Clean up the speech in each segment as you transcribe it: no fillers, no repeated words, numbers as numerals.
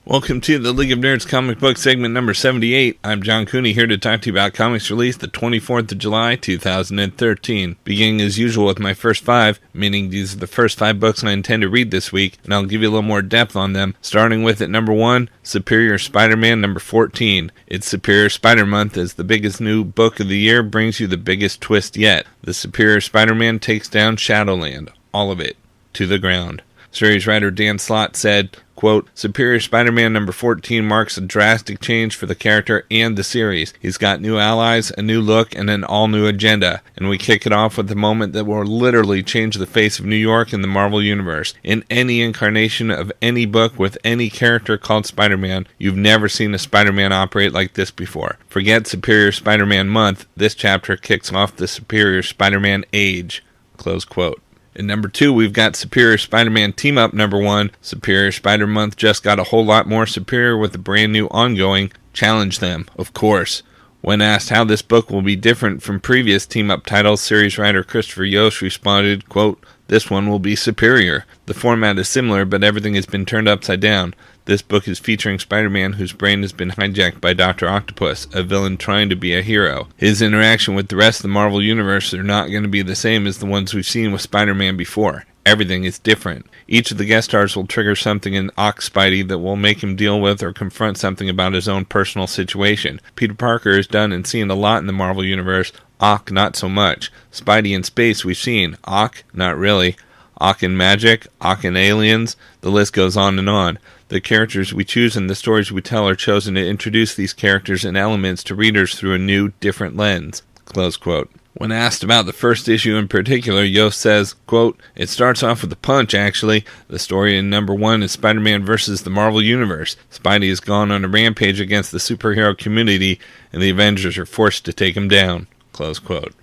Welcome to the League of Nerds comic book segment number 78. I'm John Cooney, here to talk to you about comics released the 24th of July, 2013. Beginning as usual with my first 5, meaning these are the first 5 books I intend to read this week, and I'll give you a little more depth on them. Starting with at number 1, Superior Spider-Man number 14. It's Superior Spider Month as the biggest new book of the year brings you the biggest twist yet. The Superior Spider-Man takes down Shadowland, all of it, to the ground. Series writer Dan Slott said, quote, Superior Spider-Man number 14 marks a drastic change for the character and the series. He's got new allies, a new look, and an all-new agenda. And we kick it off with the moment that will literally change the face of New York in the Marvel Universe. In any incarnation of any book with any character called Spider-Man, you've never seen a Spider-Man operate like this before. Forget Superior Spider-Man Month. This chapter kicks off the Superior Spider-Man Age. Close quote. At number 2, we've got Superior Spider-Man Team Up number 1. Superior Spider Month just got a whole lot more superior with a brand new ongoing Challenge Them, of course. When asked how this book will be different from previous Team Up titles, series writer Christopher Yost responded, quote, This one will be superior. The format is similar, but everything has been turned upside down. This book is featuring Spider-Man whose brain has been hijacked by Dr. Octopus, a villain trying to be a hero. His interaction with the rest of the Marvel Universe are not going to be the same as the ones we've seen with Spider-Man before. Everything is different. Each of the guest stars will trigger something in Ock Spidey that will make him deal with or confront something about his own personal situation. Peter Parker has done and seen a lot in the Marvel Universe. Ock, not so much. Spidey in space we've seen. Ock, not really. Ock in magic, Ock in aliens, the list goes on and on. The characters we choose and the stories we tell are chosen to introduce these characters and elements to readers through a new, different lens. Close quote. When asked about the first issue in particular, Yost says, quote, It starts off with a punch, actually. The story in number 1 is Spider-Man versus the Marvel Universe. Spidey has gone on a rampage against the superhero community, and the Avengers are forced to take him down. Close quote.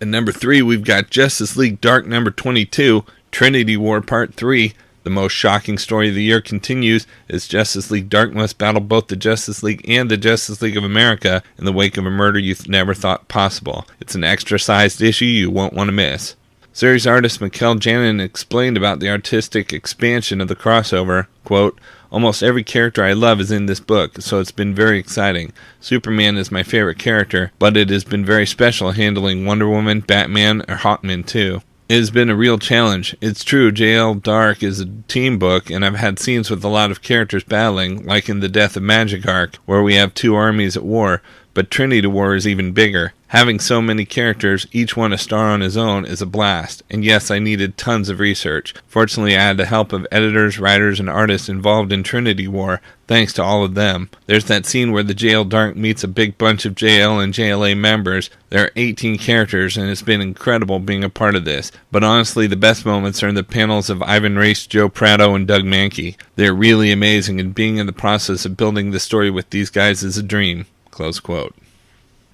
At number 3, we've got Justice League Dark number 22, Trinity War Part 3. The most shocking story of the year continues as Justice League Dark must battle both the Justice League and the Justice League of America in the wake of a murder you never thought possible. It's an extra-sized issue you won't want to miss. Series artist Mikkel Janin explained about the artistic expansion of the crossover, quote, Almost every character I love is in this book, so it's been very exciting. Superman is my favorite character, but it has been very special handling Wonder Woman, Batman, or Hawkman too. It has been a real challenge. It's true, JL Dark is a team book, and I've had scenes with a lot of characters battling, like in the Death of Magic arc, where we have 2 armies at war, but Trinity War is even bigger. Having so many characters, each one a star on his own, is a blast, and yes, I needed tons of research. Fortunately, I had the help of editors, writers, and artists involved in Trinity War, thanks to all of them. There's that scene where the JL Dark meets a big bunch of JL and JLA members. There are 18 characters, and it's been incredible being a part of this. But honestly, the best moments are in the panels of Ivan Reis, Joe Prado, and Doug Mankey. They're really amazing, and being in the process of building the story with these guys is a dream. Close quote.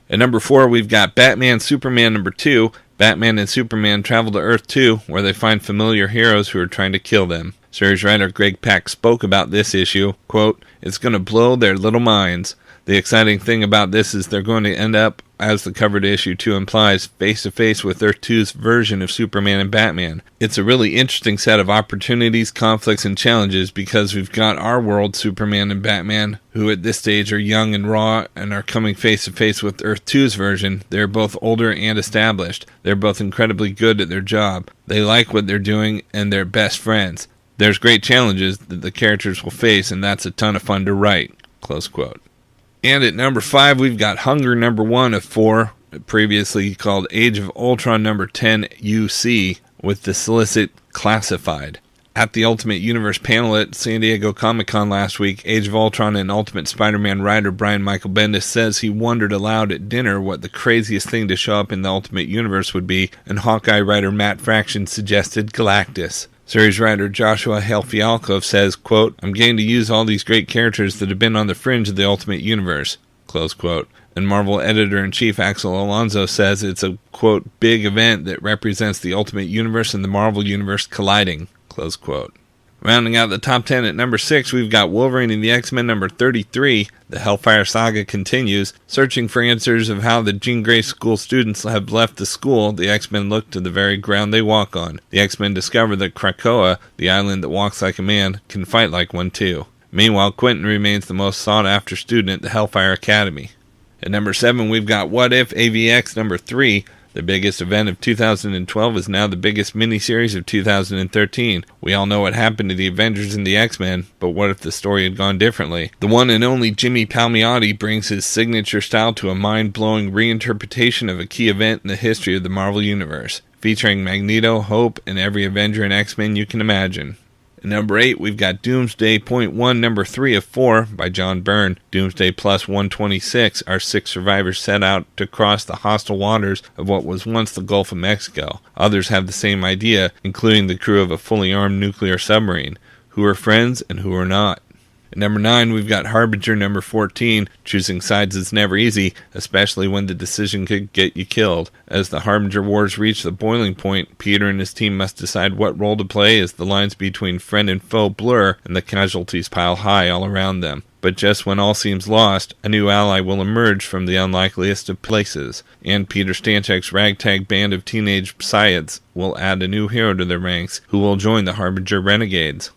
At number 4, we've got Batman Superman number 2. Batman and Superman travel to Earth 2, where they find familiar heroes who are trying to kill them. Series writer Greg Pak spoke about this issue, quote, It's going to blow their little minds. The exciting thing about this is they're going to end up, as the cover to issue 2 implies, face-to-face with Earth 2's version of Superman and Batman. It's a really interesting set of opportunities, conflicts, and challenges because we've got our world Superman and Batman, who at this stage are young and raw and are coming face-to-face with Earth 2's version. They're both older and established. They're both incredibly good at their job. They like what they're doing, and they're best friends. There's great challenges that the characters will face, and that's a ton of fun to write. Close quote. And at number 5, we've got Hunger number 1 of 4, previously called Age of Ultron number 10 UC, with the solicit classified. At the Ultimate Universe panel at San Diego Comic-Con last week, Age of Ultron and Ultimate Spider-Man writer Brian Michael Bendis says he wondered aloud at dinner what the craziest thing to show up in the Ultimate Universe would be, and Hawkeye writer Matt Fraction suggested Galactus. Series writer Joshua Helfialkov says, quote, I'm getting to use all these great characters that have been on the fringe of the Ultimate Universe, close quote. And Marvel editor-in-chief Axel Alonso says it's a, quote, big event that represents the Ultimate Universe and the Marvel Universe colliding, close quote. Rounding out the top 10 at number 6, we've got Wolverine and the X-Men number 33. The Hellfire Saga continues. Searching for answers of how the Jean Grey School students have left the school, the X-Men look to the very ground they walk on. The X-Men discover that Krakoa, the island that walks like a man, can fight like one too. Meanwhile, Quentin remains the most sought-after student at the Hellfire Academy. At number 7, we've got What If AvX number 3. The biggest event of 2012 is now the biggest miniseries of 2013. We all know what happened to the Avengers and the X-Men, but what if the story had gone differently? The one and only Jimmy Palmiotti brings his signature style to a mind-blowing reinterpretation of a key event in the history of the Marvel Universe, featuring Magneto, Hope, and every Avenger and X-Men you can imagine. At number 8, we've got Doomsday .1 number 3 of 4 by John Byrne. Doomsday plus 126 are 6 survivors set out to cross the hostile waters of what was once the Gulf of Mexico. Others have the same idea, including the crew of a fully armed nuclear submarine. Who are friends and who are not? At number 9, we've got Harbinger number 14. Choosing sides is never easy, especially when the decision could get you killed. As the Harbinger Wars reach the boiling point, Peter and his team must decide what role to play as the lines between friend and foe blur and the casualties pile high all around them. But just when all seems lost, a new ally will emerge from the unlikeliest of places, and Peter Stanchek's ragtag band of teenage Psyods will add a new hero to their ranks, who will join the Harbinger Renegades.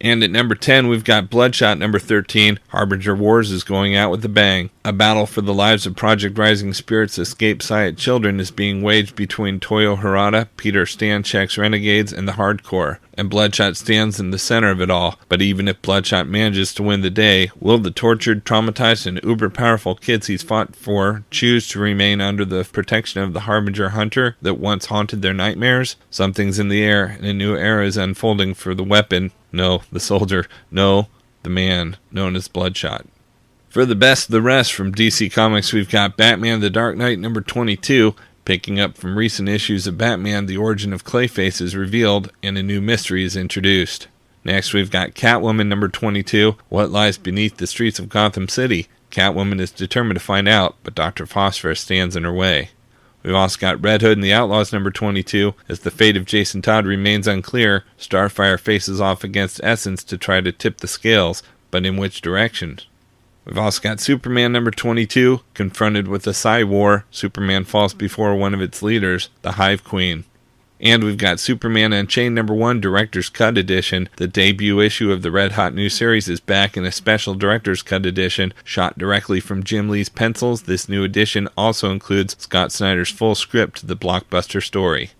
And at number 10, we've got Bloodshot number 13. Harbinger Wars is going out with a bang. A battle for the lives of Project Rising Spirit's escaped Psyot children is being waged between Toyo Harada, Peter Stanchek's Renegades, and the Hardcore. And Bloodshot stands in the center of it all. But even if Bloodshot manages to win the day, will the tortured, traumatized, and uber-powerful kids he's fought for choose to remain under the protection of the Harbinger Hunter that once haunted their nightmares? Something's in the air, and a new era is unfolding for the weapon. No, the soldier. No, the man known as Bloodshot. For the best of the rest from DC Comics, we've got Batman The Dark Knight number 22. Picking up from recent issues of Batman, the origin of Clayface is revealed and a new mystery is introduced. Next, we've got Catwoman number 22. What lies beneath the streets of Gotham City? Catwoman is determined to find out, but Dr. Phosphorus stands in her way. We've also got Red Hood and the Outlaws number 22. As the fate of Jason Todd remains unclear, Starfire faces off against Essence to try to tip the scales, but in which direction? We've also got Superman number 22. Confronted with a Psy War, Superman falls before one of its leaders, the Hive Queen. And we've got Superman Unchained number 1 Director's Cut Edition. The debut issue of the Red Hot new series is back in a special Director's Cut Edition, shot directly from Jim Lee's pencils. This new edition also includes Scott Snyder's full script to the blockbuster story.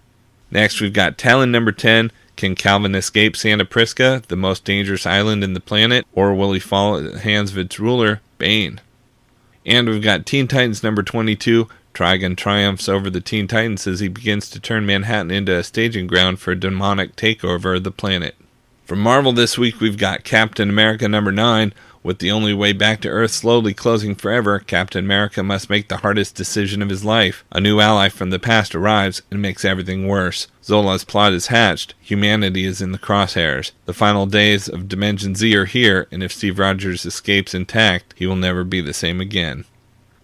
Next, we've got Talon number 10. Can Calvin escape Santa Prisca, the most dangerous island in the planet, or will he fall at the hands of its ruler, Bane? And we've got Teen Titans number 22. Trigon triumphs over the Teen Titans as he begins to turn Manhattan into a staging ground for a demonic takeover of the planet. From Marvel this week, we've got Captain America number 9. With the only way back to Earth slowly closing forever, Captain America must make the hardest decision of his life. A new ally from the past arrives and makes everything worse. Zola's plot is hatched. Humanity is in the crosshairs. The final days of Dimension Z are here, and if Steve Rogers escapes intact, he will never be the same again.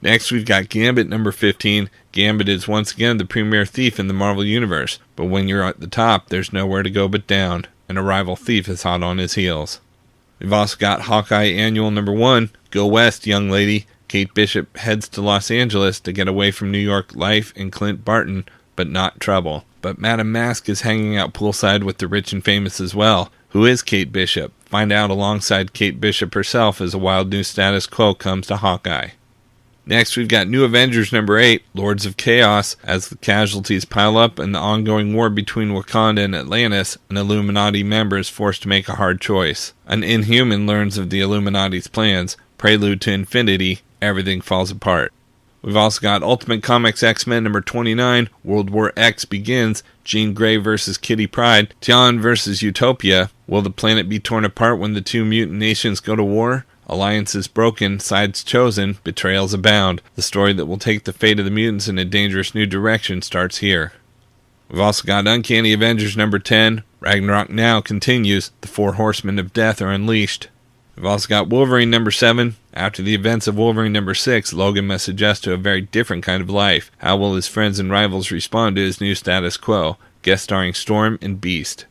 Next, we've got Gambit number 15. Gambit is once again the premier thief in the Marvel Universe, but when you're at the top, there's nowhere to go but down, and a rival thief is hot on his heels. We've also got Hawkeye Annual number 1. Go west, young lady. Kate Bishop heads to Los Angeles to get away from New York life and Clint Barton, but not trouble. But Madame Mask is hanging out poolside with the rich and famous as well. Who is Kate Bishop? Find out alongside Kate Bishop herself as a wild new status quo comes to Hawkeye. Next, we've got New Avengers number 8, Lords of Chaos. As the casualties pile up in the ongoing war between Wakanda and Atlantis, an Illuminati member is forced to make a hard choice. An Inhuman learns of the Illuminati's plans. Prelude to Infinity, everything falls apart. We've also got Ultimate Comics X-Men number 29, World War X begins. Jean Grey versus Kitty Pryde, Talon versus Utopia. Will the planet be torn apart when the two mutant nations go to war? Alliances broken, sides chosen, betrayals abound. The story that will take the fate of the mutants in a dangerous new direction starts here. We've also got Uncanny Avengers number 10. Ragnarok now continues. The 4 Horsemen of Death are unleashed. We've also got Wolverine number 7. After the events of Wolverine number 6, Logan must adjust to a very different kind of life. How will his friends and rivals respond to his new status quo? Guest starring Storm and Beast.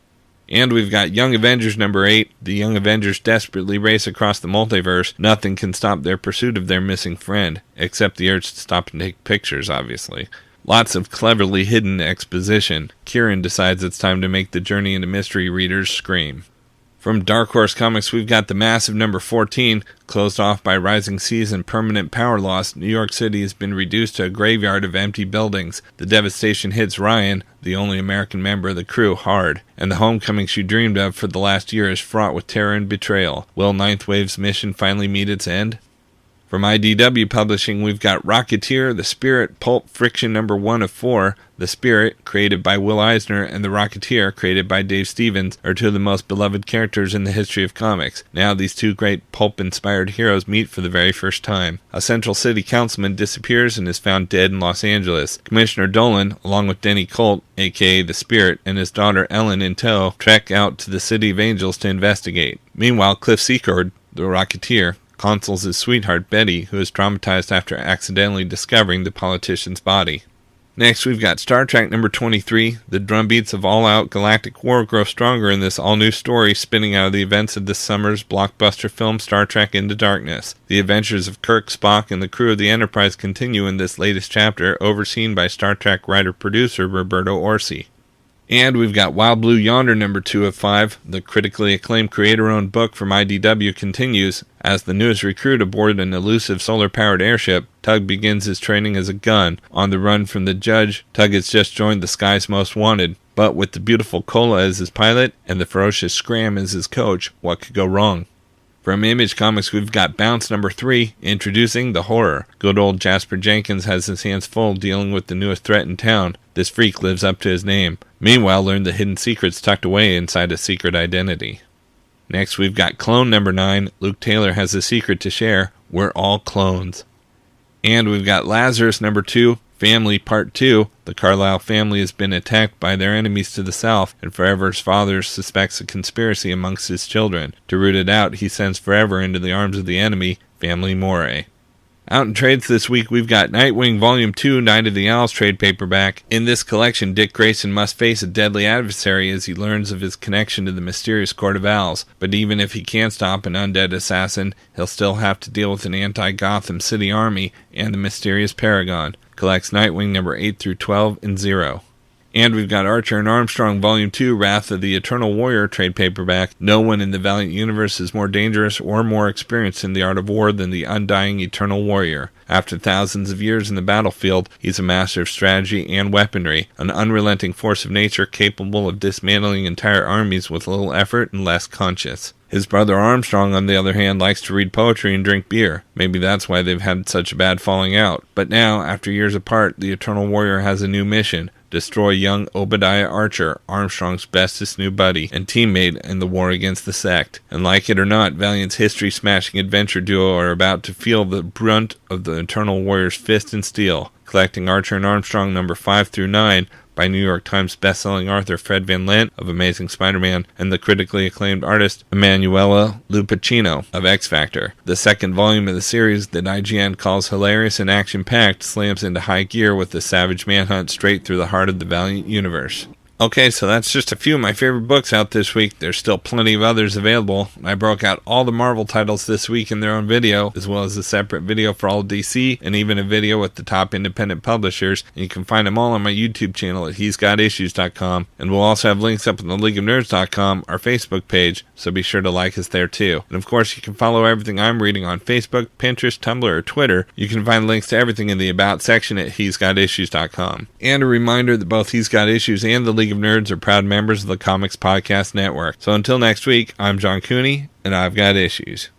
And we've got Young Avengers number 8. The Young Avengers desperately race across the multiverse. Nothing can stop their pursuit of their missing friend, except the urge to stop and take pictures, obviously. Lots of cleverly hidden exposition. Kieran decides it's time to make the journey into mystery readers scream. From Dark Horse Comics, we've got the massive number 14, closed off by rising seas and permanent power loss. New York City has been reduced to a graveyard of empty buildings. The devastation hits Ryan, the only American member of the crew, hard, and the homecoming she dreamed of for the last year is fraught with terror and betrayal. Will Ninth Wave's mission finally meet its end? From IDW Publishing, we've got Rocketeer, The Spirit, Pulp, Friction number 1 of 4. The Spirit, created by Will Eisner, and The Rocketeer, created by Dave Stevens, are two of the most beloved characters in the history of comics. Now these two great pulp-inspired heroes meet for the very first time. A Central City councilman disappears and is found dead in Los Angeles. Commissioner Dolan, along with Denny Colt, aka The Spirit, and his daughter Ellen in tow, trek out to the City of Angels to investigate. Meanwhile, Cliff Secord, the Rocketeer, consoles his sweetheart Betty, who is traumatized after accidentally discovering the politician's body. Next, we've got Star Trek number 23. The drumbeats of all-out galactic war grow stronger in this all-new story spinning out of the events of this summer's blockbuster film Star Trek Into Darkness. The adventures of Kirk, Spock, and the crew of the Enterprise continue in this latest chapter, overseen by Star Trek writer-producer Roberto Orci. And we've got Wild Blue Yonder number 2 of 5. The critically acclaimed creator-owned book from IDW continues. As the newest recruit aboard an elusive solar-powered airship, Tug begins his training as a gun. On the run from the judge, Tug has just joined the Sky's Most Wanted. But with the beautiful Cola as his pilot and the ferocious Scram as his coach, what could go wrong? From Image Comics, we've got Bounce number 3, introducing the horror. Good old Jasper Jenkins has his hands full dealing with the newest threat in town. This freak lives up to his name. Meanwhile, learn the hidden secrets tucked away inside a secret identity. Next, we've got Clone number 9. Luke Taylor has a secret to share. We're all clones. And we've got Lazarus number 2. Family Part 2. The Carlisle family has been attacked by their enemies to the south, and Forever's father suspects a conspiracy amongst his children. To root it out, he sends Forever into the arms of the enemy, Family Moray. Out in trades this week, we've got Nightwing Volume 2, Night of the Owls trade paperback. In this collection, Dick Grayson must face a deadly adversary as he learns of his connection to the mysterious Court of Owls. But even if he can't stop an undead assassin, he'll still have to deal with an anti-Gotham City army and the mysterious Paragon. Collects Nightwing number 8 through 12 and 0. And we've got Archer and Armstrong Volume 2, Wrath of the Eternal Warrior trade paperback. No one in the Valiant universe is more dangerous or more experienced in the art of war than the undying Eternal Warrior. After thousands of years in the battlefield, he's a master of strategy and weaponry, an unrelenting force of nature capable of dismantling entire armies with little effort and less conscience. His brother Armstrong, on the other hand, likes to read poetry and drink beer. Maybe that's why they've had such a bad falling out. But now, after years apart, the Eternal Warrior has a new mission. Destroy young Obadiah Archer, Armstrong's bestest new buddy and teammate in the war against the sect. And like it or not, Valiant's history-smashing adventure duo are about to feel the brunt of the Eternal Warrior's fist and steel. Collecting Archer and Armstrong number 5 through 9 by New York Times bestselling author Fred Van Lent of Amazing Spider-Man and the critically acclaimed artist Emanuela Lupacchino of X Factor. The second volume of the series that IGN calls hilarious and action-packed slams into high gear with the savage manhunt straight through the heart of the Valiant universe. Okay, so that's just a few of my favorite books out this week. There's still plenty of others available. I broke out all the Marvel titles this week in their own video, as well as a separate video for all of DC, and even a video with the top independent publishers. And you can find them all on my YouTube channel at he'sgotissues.com. And we'll also have links up on the leagueofnerds.com, our Facebook page, so be sure to like us there too. And of course, you can follow everything I'm reading on Facebook, Pinterest, Tumblr, or Twitter. You can find links to everything in the About section at he'sgotissues.com. And a reminder that both He's Got Issues and the League of Nerds are proud members of the Comics Podcast Network. So until next week, I'm John Cooney, and I've got issues.